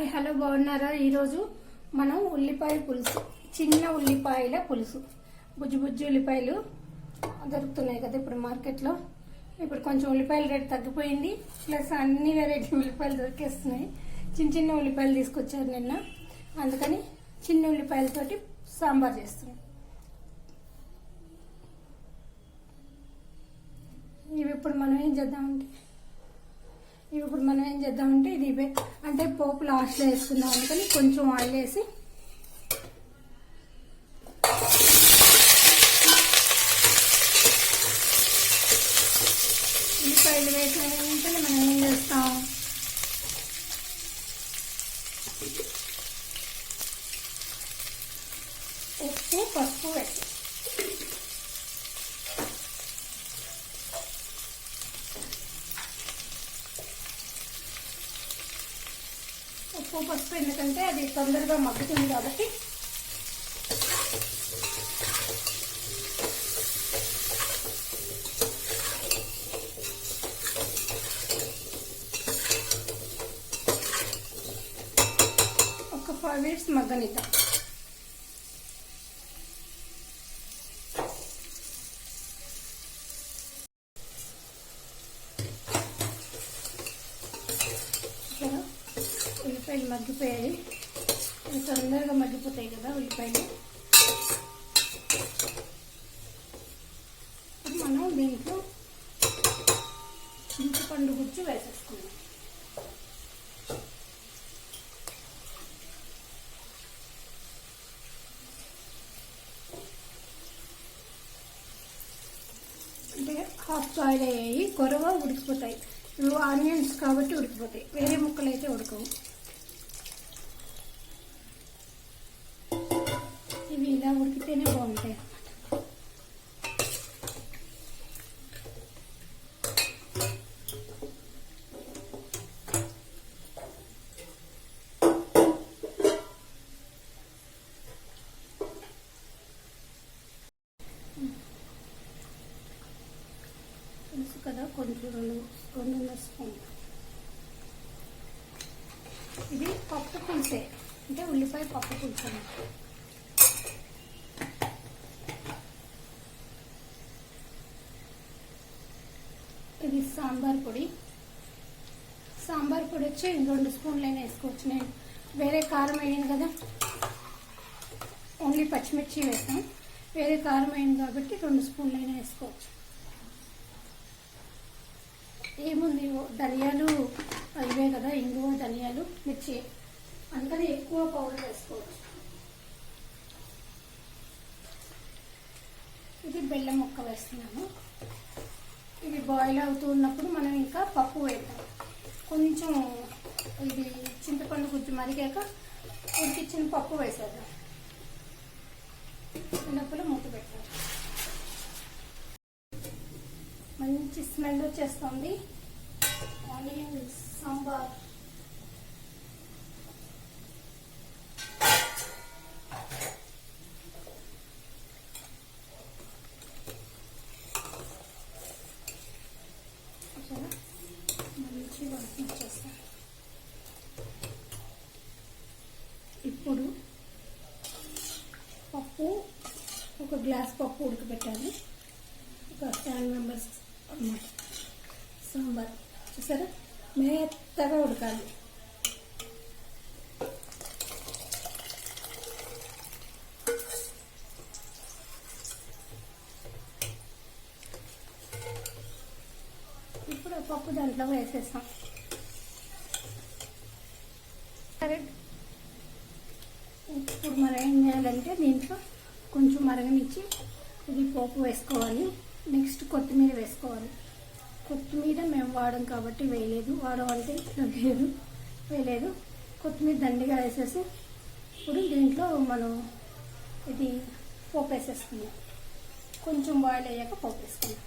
Hi hello బాగున్నారా? ఈరోజు మనం ఉల్లిపాయ పులుసు, చిన్న ఉల్లిపాయల పులుసు, బుజ్జి బుజ్జి ఉల్లిపాయలు దొరుకుతున్నాయి కదా ఇప్పుడు మార్కెట్లో. ఇప్పుడు కొంచెం ఉల్లిపాయల రేట్ తగ్గిపోయింది, ప్లస్ అన్ని వెరైటీ ఉల్లిపాయలు దొరికేస్తున్నాయి. చిన్న చిన్న ఉల్లిపాయలు తీసుకొచ్చారు నిన్న, అందుకని చిన్న ఉల్లిపాయలతోటి సాంబార్ చేస్తున్నాం. ఇవి ఇప్పుడు మనం ఏం చేద్దామంటే ఇది అంటే పోపు లాస్ట్లో వేసుకుందాం. అందుకని కొంచెం ఆయిల్ వేసి ఉల్లిపాయలు వేసిన వెంటనే మనం ఏం చేస్తాం, ఉప్పు పసుపు వేసి ఉప్పు పసుపు ఎందుకంటే అది తొందరగా మగ్గుతుంది కాబట్టి ఒక 5 minutes మగ్గనిద్దాం. ఉల్లిపాయలు మగ్గిపోయాయి, తొందరగా మగ్గిపోతాయి కదా ఉల్లిపాయలు. మనం దీంట్లో చింతపండు గుజ్జు వేసేసుకున్నాం. అంటే హాఫ్ బాయిల్ అయ్యాయి, కొరవ ఉడికిపోతాయి. ఇవి ఆనియన్స్ కాబట్టి ఉడికిపోతాయి, వేరే ముక్కలు అయితే ఉడకవు. ఇవి ఇలా ఉడికితేనే బాగుంటాయి అన్నమాట. తెలుసు కదా, కొంచెం 2 స్పూన్. ఇది పప్పు పులుసే, అంటే ఉల్లిపాయ పప్పు పులుసు అన్నమాట. ఇది సాంబార్ పొడి వచ్చి 2 స్పూన్లైనా వేసుకోవచ్చు. నేను వేరే కారం వేయను కదా, ఓన్లీ పచ్చిమిర్చి వేస్తాం. వేరే కారం వేయను కాబట్టి 2 స్పూన్లైనా వేసుకోవచ్చు. ఏముంది, ధనియాలు ఇవే కదా, ఇంగువ, ధనియాలు, మిర్చి, అందుకని ఎక్కువ పౌడర్ వేసుకోవచ్చు. ఇది బెల్లం ముక్క వేస్తున్నాను. ఇది బాయిల్ అవుతూ ఉన్నప్పుడు మనం ఇంకా పప్పు వేద్దాం. కొంచెం ఇది చింతపండు గుజ్జు మరిగాక ఉడికిచ్చిన పప్పు వేసేద్దాం. లోపల మూత పెట్టాలి. మంచి స్మెల్ వచ్చేస్తుంది. ఆనియన్ సాంబార్ మంచి వాసన వచ్చేస్తాం. ఇప్పుడు పప్పు, ఒక గ్లాస్ పప్పు ఉడకబెట్టాలి. ఒక 7 members అన్నమాట. సాంబార్ చూసారా, మెత్తగా ఉడకాలి. ఇప్పుడు పప్పు దాంట్లో వేసేసాం. ఇప్పుడు మనం ఏం చేయాలంటే దీంట్లో కొంచెం మరగనిచ్చి ఇది పోపు వేసుకోవాలి. నెక్స్ట్ కొత్తిమీర వేసుకోవాలి. కొత్తిమీర మేము వాడం కాబట్టి వాడమంటే వేయలేదు. కొత్తిమీర దండిగా వేసేసి ఇప్పుడు దీంట్లో మనం ఇది పోపు వేసేసుకున్నాం. కొంచెం బాయిల్ అయ్యాక పోపు వేసుకున్నాం.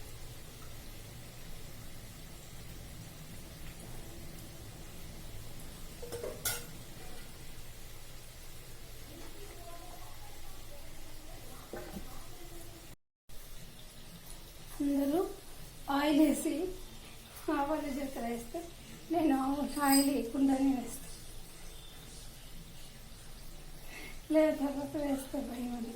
అందరూ ఆయిల్ వేసి ఆవాలు జీలకర్ర వేస్తే నేను ఆయిల్ వేయకుండానే వేస్తాను. లేదు తర్వాత వేస్తా భయమని.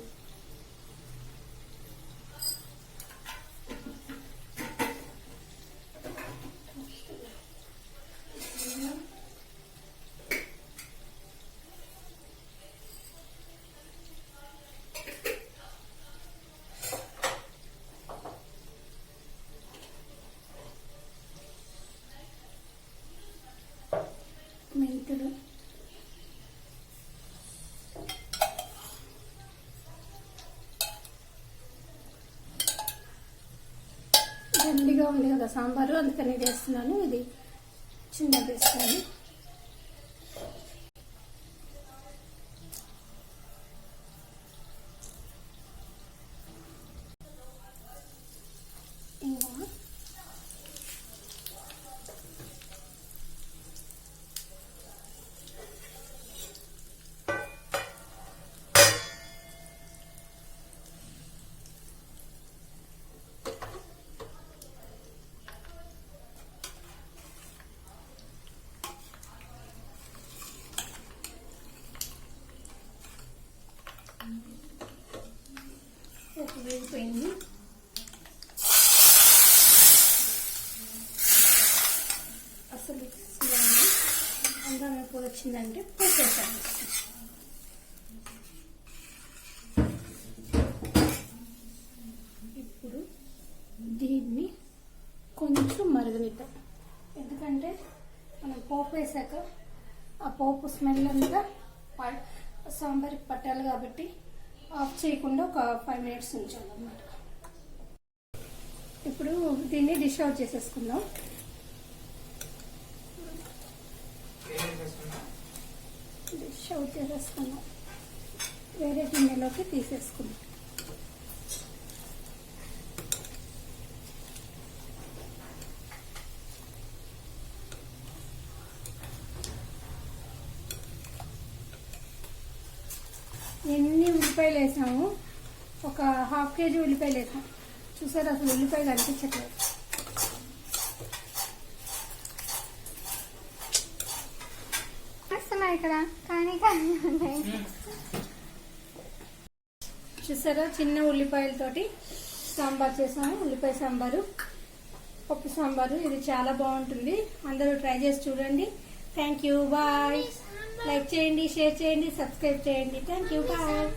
మెంతులు, దండిగా ఉంది కదా సాంబారు, అందుకని చేస్తున్నాను. ఇది చిన్నది వేస్తాను. వేగిపోయింది. అసలు అందరం ఎప్పుడు వచ్చిందంటే పోసేసాను. ఇప్పుడు దీన్ని కొంచెం మరగనిద్దాం. ఎందుకంటే మనం పోపు వేసాక ఆ పోపు స్మెల్ అంతా సాంబార్కి పట్టాలి కాబట్టి ఆఫ్ చేయకుండా ఒక 5 minutes ఉంచాలన్నమాట. ఇప్పుడు దీన్ని డిష్ అవుట్ చేసేసుకుందాం. డిష్ అవుట్ చేసేసుకుందాం, వేరే గిన్నెలోకి తీసేసుకుందాం. ఎన్ని ఉల్లిపాయలు వేసాము, ఒక 1/2 kg ఉల్లిపాయలు వేసాం. చూసారు, అసలు ఉల్లిపాయలు కనిపించట్లేదు. ఇక్కడ కానీ చూసారా, చిన్న ఉల్లిపాయలతోటి సాంబార్ చేసాము. ఉల్లిపాయ సాంబారు, పప్పు సాంబారు. ఇది చాలా బాగుంటుంది. అందరూ ట్రై చేసి చూడండి. Thank you, bye. లైక్ చేయండి, షేర్ చేయండి, సబ్స్క్రైబ్ చేయండి. Thank you, bye.